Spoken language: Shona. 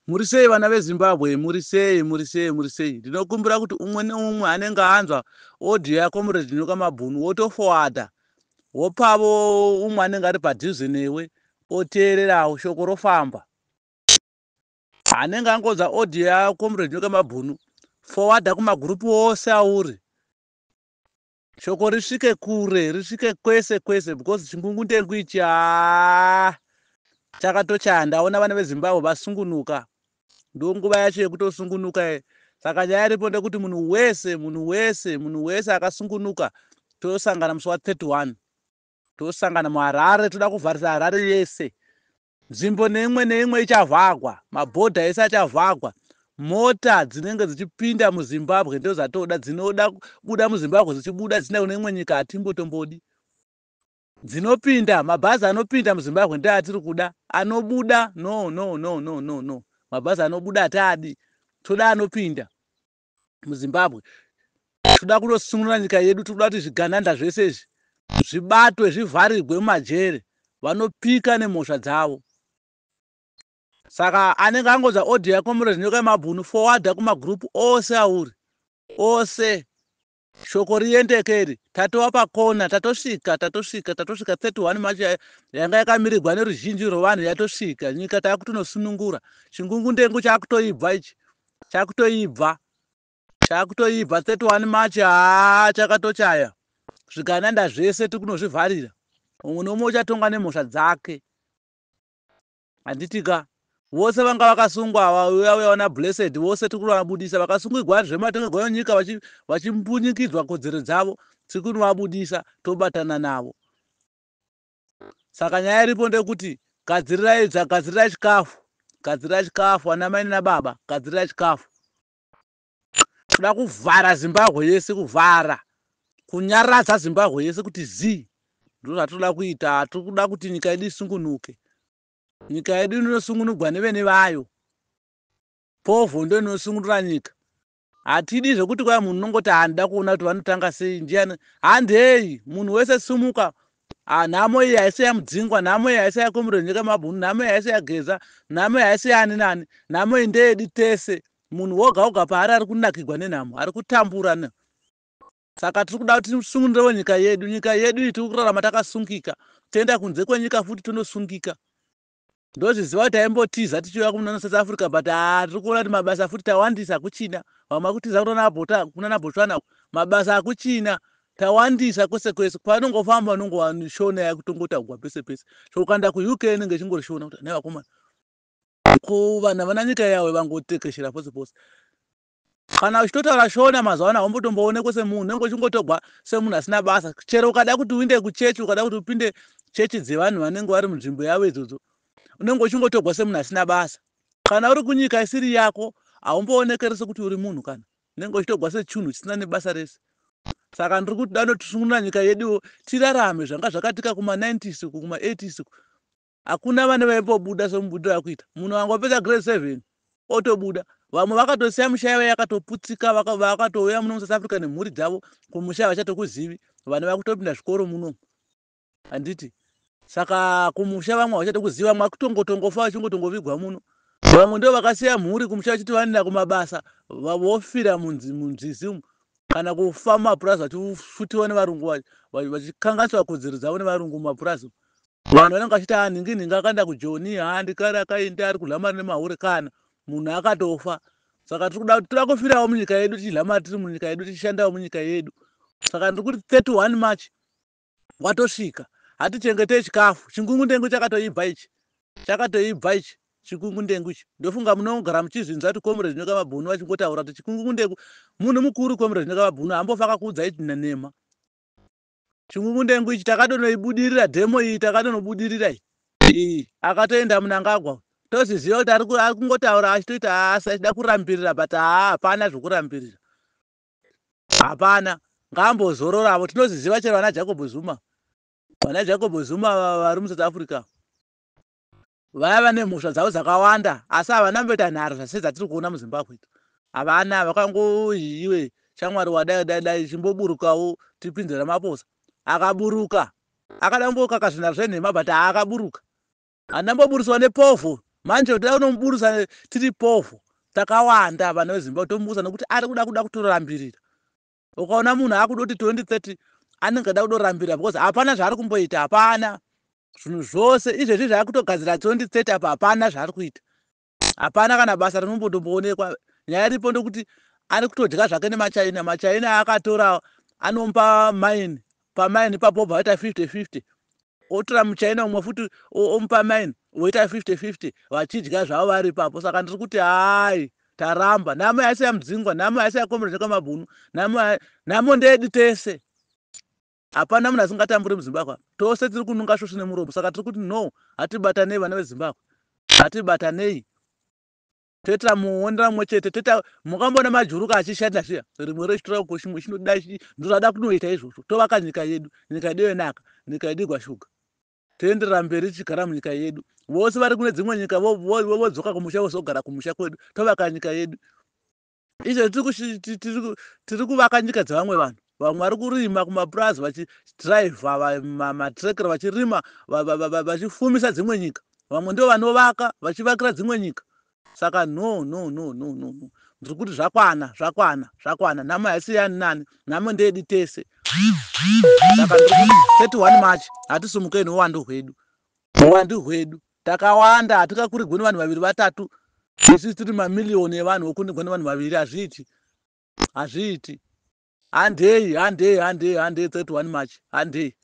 Muri sei vana veZimbabwe? Muri sei? Muri sei? Muri sei? Ndinokumbira kuti umwe neumwe anenge anzwa audio yaComrade Nyoka Mabhunu wotoforwarda wopavo umwe anenge ari padhuze newe oteererawo shoko rofamba. Anenge angonzwa audio yaComrade Nyoka Mabhunu forwarda kumagurupu ose auri. Shoko risvike kure, risvike kwese kwese, because chingungundengu ichi chakatochaya. Ndaona vana veZimbabwe vasungunuka. Ndonguva yacho yekutosungunuka. Saka nyaya iripo ndekuti munhu wese akasungunuka tosangana musi wa31. Tosangana muHarare, toda kuvharisa Harare yese. Nzvimbo neimwe ichavhagwa, mabhodha ese achavhagwa. Mota dzinenge dzichipinda muZimbabwe ndo dzatoda, dzinoda kubuda muZimbabwe dzichibuda dzichenda kune imwe nyika atimbotombodi. Dzinopinda, mabhazi anopinda muZimbabwe ndiwo atiri kuda. Anobuda no. Mabhazi anobuda hataadi. Toda anopinda muZimbabwe. Toda kutosunura nyika yedu, toda kuti zvigananda zvese izvi zvibatwe, zvivharirwe mumajere. Vanopika nemhosva dzavo. Saka anenge angonzwa audio yaComrade Nyoka Mabhunu forwarda kumagurupu ose auri. Ose. Shoko riendekeri. Tatova pakona, tatosvika 31 March yanga yakamirirwa neruzhinji rwevanhu yatosvika. Nyika takutonosunungura. Chingungundengu chakutoibva ichi. Chakutoibva 31 March chakatochaya. Zvigananda zvese tikunozvivharira. Umwe nomwe uchatonga nemhosva dzake. Handitika. Vose vanga vakasungwa vauya na Blessed vose tikunovabudisa. Vakasungirwa zvematongerwo enyika vachimpunyikidzwa kodzero dzavo, tikunovabudisa tobatana navo. Saka nyaya iripo ndekuti gadzirirai chikafu. Gadzirai chikafu ana mai nababa, gadzirai chikafu. Toda kuvhara Zimbabwe yese, kuvhara. Kunyaradza Zimbabwe yese kuti zii. Ndizvo zvatoda kuita. Hatikuda kuti nyika yedu isungunuke. Nyika yedu inosungunurwa nevene vayo. Povho ndo inosungunura nyika. Hatidi zvekuti kwai munhu unongoti handida kuona kuti vanotanga sei. Ndiani? Handei, munhu wese sumuka. Nhamo iyi haisi yaMudzingwa, nhamo iyi haisi yaComrade Nyoka Mabhunu, nhamo iyi haisi yaGeza, nhamo iyi haisi yaani nani. Nhamo iyi ndeyedu tese. Munhu woga paari ari kunakirwa nenhamo, ari kutambura. Saka tiri kuda kuti tisungunurewo nyika yedu. Nyika yedu iyi tiri kurarama takasungika. Toenda kunze kwenyika futi tonosungika. Ndozviziva kuti taimbotiza tichiuya kuno South Africa, but tiri kuona kuti mabasa futi tawandisa kuchina. Vamwe kutiza kuna Botswana, mabasa akuchina tawandisa kwese kwese. Kwanongofamba unongova shona yakutongotagwa pese pese. So ukaenda kuUK inenge chingori shona kuti ne vakomana. Ko vana vana nyika yawe vangotekeshera pose pose. Kana uchitotaura shona mazuva ano haumbotomboonekwe semunhu, unenge uchingotogwa semunhu asina basa. Chero ukada kuti uinde kuchechi, ukada kuti upinde chechi dzevanhu vanenge vari munzvimbo yavo idzodzo, unenge uchingotogwa semunhu asina basa. Kana uri kunyika isiri yako haumboonekeri sekuti uri munhu kana. Unenge uchitogwa sechinhu chisina nebasa rese. Saka ndiri kuti dano tisungunura nyika yedu tirarame zvanga zvakatika kuma90s kuma80s. Hakuna vana vaimbobuda semubudiro wakuita. Munhu angopedza grade 7 otobuda. Vamwe vakatosiya musha yavo yakatoputsika, vakatouya muno muSouth Africa nemhuri dzavo kumusha vachatokuzivi. Vana vakutopinda zvikoro muno. Handiti. Saka kumusha vamwe vachatokuziva, vamwe vakutongofa vachingotongovigwa muno. Vamwe ndo vakasiya mhuri kumusha vachiti vanoenda kumabasa, vofira munzizi umu. Kana kufa mumapurazi vachifutiwa nevarungu, vachikanganiswa kodzero dzavo nevarungu mumapurazi. Vanhu vanenge vachiti ningi akaenda kuJoni, ndikari akaenda ari kulamara nemahure kana munhu akatofa. Saka tiri kufirawo munyika yedu, tichilamara tiri munyika yedu, tichishandawo munyika yedu. Saka ndiri kuti 31 March watosvika. Hatichengetei chikafu. Chingungundengu chakatoibva ichi. Chakatoibva ichi. Chikungundengu ichi. Ndofunga munogara muchizvinzwa kuti Comrade Nyoka Mabhunu vachingotaura kuti chikungundengu, munhu mukuru Comrade Nyoka Mabhunu hambofa akakuudza ichi nema. Chikungundengu ichi takadonoibudirira, dhemo iyi takadonobudirira iyi. Akatoenda Mnangagwa. Toziziva kuti ari kungotaura achitoita achida kurambirira, but hapana zvokurambirira. Hapana. Ngambozororavo. Tinoziziva chero vana Jacob Zuma. Vana Jacob Zuma vari muSouth Africa vaiva nemhosva dzavo dzakawanda, asi havana mboita nharo zvase dzatiri kuona muZimbabwe. Havana, vakangoiwe shamwari wadai chimboburukawo tipinze Ramaphosa. Akaburuka. Akada kumbokaka zvinhu zvenhema, but akaburuka. Handamboburiswa nepovho manje toda kunomuburusa tiri pofu takawanda vana vezimbabwe tomuburusa nokuti ari kuda kutorambirira. Ukaona munhu akuda kuti 2030 anenge ada kudorambirira because hapana zvaari kumboita, hapana. Zvinhu zvose izvezvi zvava kutogadzira 2030 apa hapana zvaari kuita, hapana kana basa rinomboonekwa. Nyaya iripo ndokuti ari kutodya zvake nemachaina. Machaina akatora anomupa maini, pamaini papobva vaita 50-50, otora muchaina umwe futi omupa maini woita 50-50, vachidya zvavo vari ipapo. Saka ndiri kuti hai taramba. Nhamo yaisi yamudzingwa, nhamo yaisi yakomrade Kamabhunu, nhamo ndeyedu tese. Hapana munhu asingatamburi muZimbabwe. Tose tiri kununga svosvi nemuromo. Saka tiri kuti no, hatibatanei vana veZimbabwe, hatibatanei toita muonera mumwe chete. Toita mukamboona majuruka achishanda zviya, rimwe rochitora uko chimwe chinoda ndozvada kunoita izvozvo. Tovaka nyika yedu, nyika yedu yonaka, nyika yedu igwashuka, toenderera mberi tichigara munyika yedu. Vose vari kune dzimwe nyika vodzoka kumusha, vozogara kumusha kwedu. Tovaka nyika yedu. Izvo tiri kuvaka nyika dzevamwe vanhu. Vamwe vari kurima kumapurazi vachidhiraivha matrekera vachirima vachifumisa dzimwe nyika. Vamwe ndo vanovaka vachivakira dzimwe nyika. Saka no, ndiri kuti zvakwana. Nhamo haisi yani nani, nhamo ndeyedu tese. Saka ndiri kuti 31 March hatisumukei nouwandu hwedu. Uwandu hwedu takawanda, hatikakurigwe nevanhu vaviri vatatu. Isusu tiri mamiliyoni evanhu, wokundigwe nevanhu vaviri hazviiti. Handei 31 March, handei.